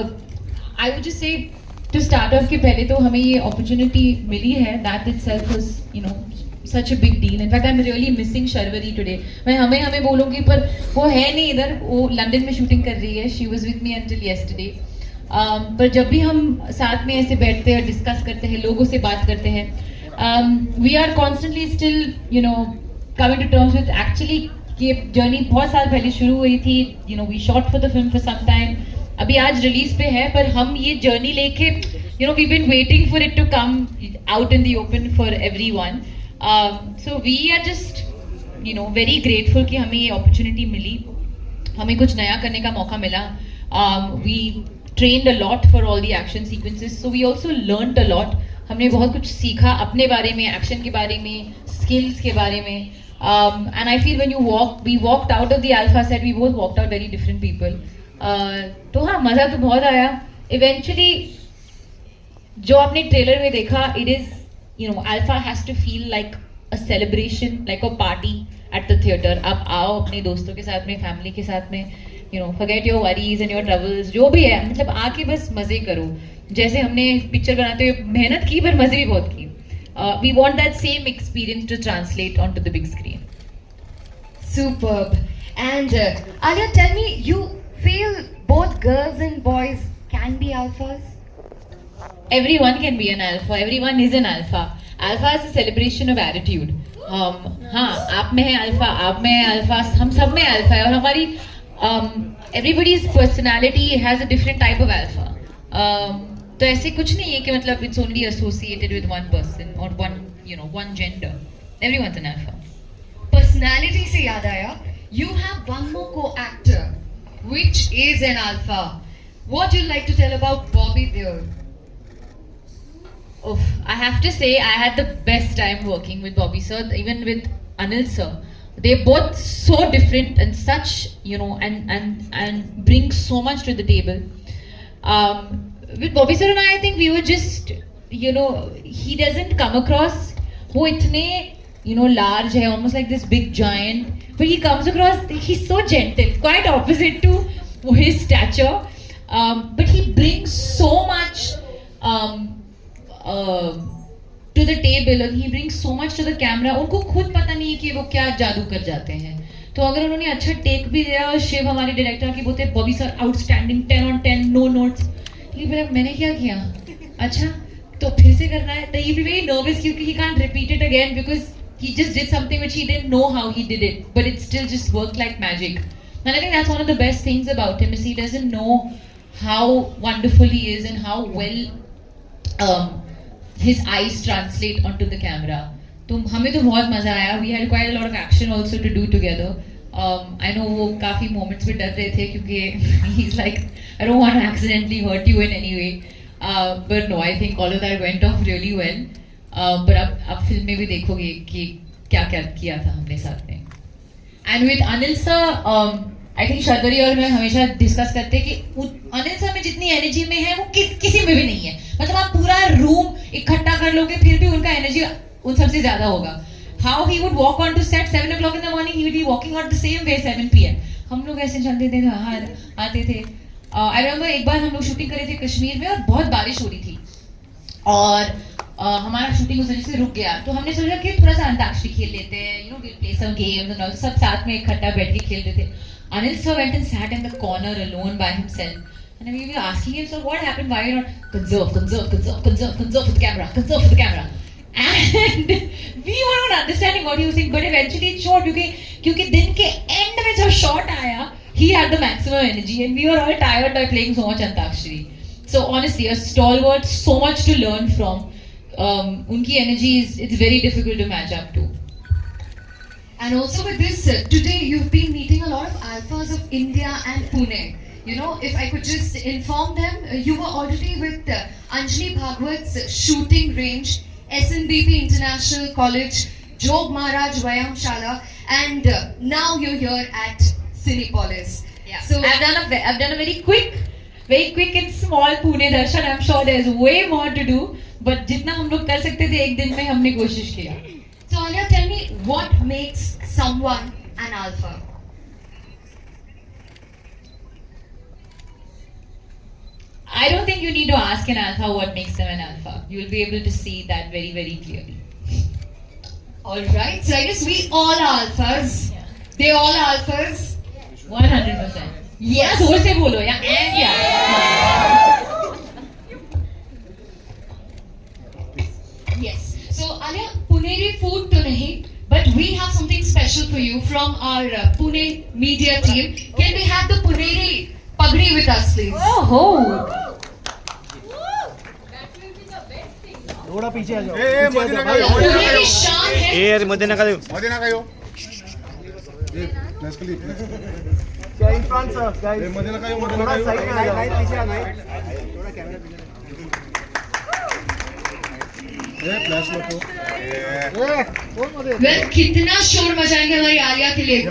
I would just say to start off के पहले तो हमें ये अपॉर्चुनिटी मिली है, that itself was you know such a big deal. In fact, I'm really missing Sharvari today. मैं हमें बोलूँगी पर वो है नहीं इधर, वो लंदन में शूटिंग कर रही है. She was with me until yesterday. पर जब भी हम साथ में ऐसे बैठते हैं, डिस्कस करते हैं, लोगों से बात करते हैं, we are constantly still, you know, coming to terms with actually ये जर्नी बहुत साल पहले शुरू हुई थी. You know, we shot for the film for some time. अभी आज रिलीज पे है, पर हम ये जर्नी लेके, you know, we've been waiting for it to come out in the open for everyone. So we are just, you know, very grateful कि हमें ये opportunity मिली, हमें कुछ नया करने का मौका मिला. We trained a lot for all the action sequences, so we also learned a lot. हमने बहुत कुछ सीखा अपने बारे में, एक्शन के बारे में, skills के बारे में. And I feel when we walked out of the Alpha set, we both walked out very different people. तो हाँ, मज़ा तो बहुत आया. Eventually जो आपने ट्रेलर में देखा, it is, you know, Alpha has to feel like a celebration, like a party at the theater. आप आओ अपने दोस्तों के साथ में, फैमिली के साथ में, you know, forget your worries and your troubles, जो भी है, मतलब आके बस मजे करो. जैसे हमने पिक्चर बनाते हुए मेहनत की, पर मजे भी बहुत की. We want that same experience to translate onto the big screen. Superb. And Alia, tell me, you feel both girls and boys can be alphas? Everyone can be an alpha. Everyone is an alpha. Alpha is a celebration of attitude. हाँ, आप में है alpha, आप में है alpha, हम सब में अल्फा है. और हमारी everybody's personality has a different type of alpha. तो ऐसे कुछ नहीं है कि मतलब it's only associated with one person or one gender. Everyone's an alpha. Personality से याद आया, you have one more co-actor, which is an alpha. What do you like to tell about Bobby Deol? Oof, I have to say I had the best time working with Bobby sir, even with Anil sir. They're both so different and such, you know, and bring so much to the table. With Bobby sir and I think we were just, you know, he doesn't come across वो इतने, you know, large है, almost like this big giant, but he comes across, he's so gentle, quite opposite to his stature, but he brings so much to the table and he brings so much to the camera. उनको खुद पता नहीं है कि वो क्या जादू कर जाते हैं. तो अगर उन्होंने अच्छा टेक भी दिया, और शिव हमारे डायरेक्टर की बोलते हैं Bobby sir outstanding 10 on 10 no notes, लेकिन मैंने क्या किया, अच्छा तो फिर से करना है. तो he be very nervous क्योंकि he can't repeat it again because he just did something which he didn't know how he did it, but it still just worked like magic. And I think that's one of the best things about him is he doesn't know how wonderful he is and how well his eyes translate onto the camera. तो हमें तो बहुत मजा आया. We had quite a lot of action also to do together. I know वो काफी moments में डर रहे थे क्योंकि he's like I don't want to accidentally hurt you in any way. But no, I think all of that went off really well. पर अब film में भी देखोगे कि क्या क्या किया था हमने साथ में. And with Anil sir, I think Sharvari और मैं हमेशा डिस्कस करते हैं कि अनिल सर में जितनी एनर्जी में है वो किसी में भी नहीं है. मतलब आप पूरा रूम इकट्ठा कर लोगे फिर भी उनका एनर्जी उन सबसे ज्यादा होगा. How he would walk on to set 7 o'clock in the morning, he would be walking out the same way 7 p.m. हम लोग ऐसे चलते थे, आते थे. I remember एक बार हम लोग शूटिंग कर रहे थे कश्मीर में और बहुत बारिश हो रही थी और हमारा शूटिंग उस वजह से रुक गया. तो हमने सोचा कि थोड़ा सा अंताक्षरी खेल लेते हैं, you know, we'll play some games and all. सब साथ में इकट्ठा बैठ के खेल रहे थे. Anil sir went and sat in the corner alone by himself. And we were asking him, so what happened? Why you not conserve for the camera, conserve for the camera? And we were not understanding what he was saying, but eventually it showed क्योंकि दिन के end में जब shot आया, he had the maximum energy, and we were all tired by playing so much Antakshari. So honestly, a stalwart, so much to learn from. Unki energy it's very difficult to match up to. And also with this, today you've been meeting a lot of alphas of India and Pune. You know, if I could just inform them, you were already with Anjali Bhagwat's shooting range, SNBP International College, Jog Maharaj Vayamshala, and now you're here at Cinepolis. Yeah. So I've done a very quick and small Pune darshan. I'm sure there's way more to do, but जितना हम लोग कर सकते थे एक दिन में हमने कोशिश किया. So Alia, tell me, what makes someone an alpha? I don't think you need to ask an alpha what makes them an alpha. You'll be able to see that very, very clearly. All right. So I guess we all are alphas. They all are alphas. 100%. Yes. जोर से बोलो या and या. Yes. So Alia, Puneri food to nahi, but we have something special for you from our Pune media team. Can we have the Puneri pagri with us, please? Oh. थोड़ा पीछे आ जाओ ए, मध्ये नका येऊ, Pune मध्ये नका की येऊ. शान है. ए यार मध्ये नका देऊ मध्ये नका येऊ. ए, नसकली. इन फ्रंट सर ए, गाइस मध्ये नका येऊ, मध्ये थोड़ा नका येऊ. साइड में आ जाओ पीछे आ जाओ थोड़ा कैमरा ए, फ्लॅश नको. ए. ए कौन मध्ये Well, कितना शोर मचाएंगे हमारी आलिया के लिए.